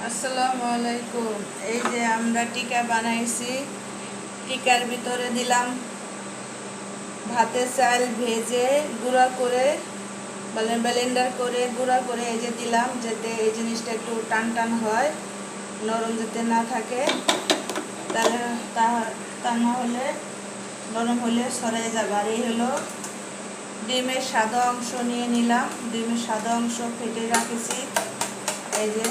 আসসালামু আলাইকুম। এই যে আমরা টিকা বানাইছি, টিকার ভিতরে দিলাম ভাতের চাল ভেজে গুঁড়া করে ব্লেন্ডার করে গুঁড়া করে এই যে দিলাম, যাতে এই জিনিসটা একটু টান টান হয়, নরম যাতে না থাকে। তাহলে তা না হলে নরম হলে সরে যাবে। আর এই হলো ডিমের সাদা অংশ নিয়ে নিলাম, ডিমের সাদা অংশ ফেটে রাখেছি। এই যে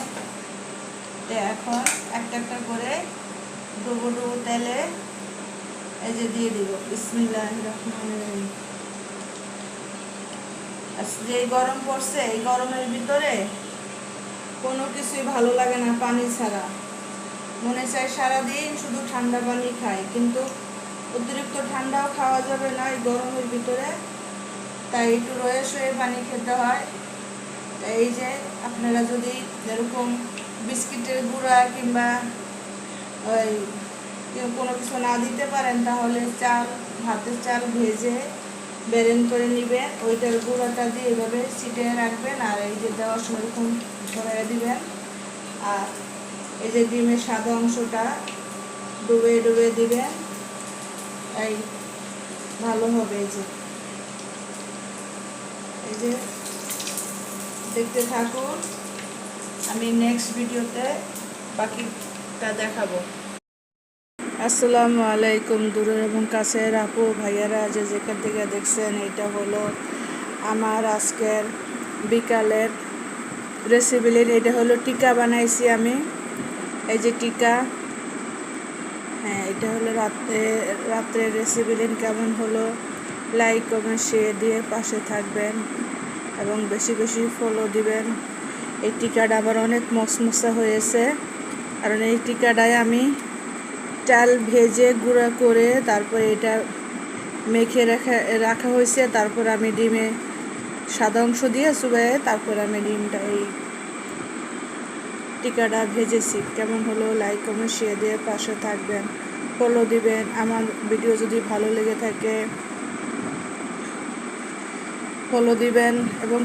এখন একটা একটা করে ডুবো ডুবো তেলে এই যে দিয়ে দিব। বিসমিল্লাহির রহমানির রহিম। যে গরম পড়ছে, এই গরমের ভিতরে কোনো কিছুই ভালো লাগে না পানি ছাড়া। মনে চায় সারাদিন শুধু ঠান্ডা পানি খাই, কিন্তু অতিরিক্ত ঠান্ডাও খাওয়া যাবে না এই গরমের ভিতরে, তাই একটু রয়ে শুয়ে পানি খেতে হয়। এই যে আপনারা যদি এরকম বিস্কিটের গুঁড়া কিংবা ওই কোনো কিছু না দিতে পারেন, তাহলে ভাতের চাল ভেজে বেরেন করে নেবেন, ওইটার গুঁড়োটা দিয়ে এইভাবে ছিটিয়ে রাখবেন, আর এই যে দেওয়ার সময় এরকম ছড়াইয়া দিবেন। আর এই যে ডিমের সাদা অংশটা ডুবে ডুবে দিবেন, এই ভালো হবে। এই যে দেখতে থাকুন, আমি নেক্সট ভিডিওতে বাকিটা দেখাবো। আসসালামু আলাইকুম। দূরের এবং কাছের আপু ভাইয়ারা যে যেখান থেকে দেখছেন, এটা হলো আমার আজকের বিকালের রেসিপি। এটা হলো টিকা বানাইছি আমি, এই যে টিকা। হ্যাঁ, এটা হলো রাত্রের রেসিপি। কেমন হলো লাইক কমেন্ট শেয়ার দিয়ে পাশে থাকবেন এবং বেশি বেশি ফলো দিবেন। এই টিকাটা আবার অনেক মশমশা হয়েছে, কারণ এই টিকাটায় আমি চাল ভেজে গুঁড়া করে তারপরে এটা মেখে রাখা হয়েছে। তারপর আমি ডিমে সাদা অংশ দিয়ে চুবাই, তারপর আমি ডিমটা এই টিকাটা ভেজেছি। কেমন হলো লাইক কমেন্ট শেয়ার দিয়ে পাশে থাকবেন, ফলো দিবেন। আমার ভিডিও যদি ভালো লেগে থাকে ফলো দিবেন এবং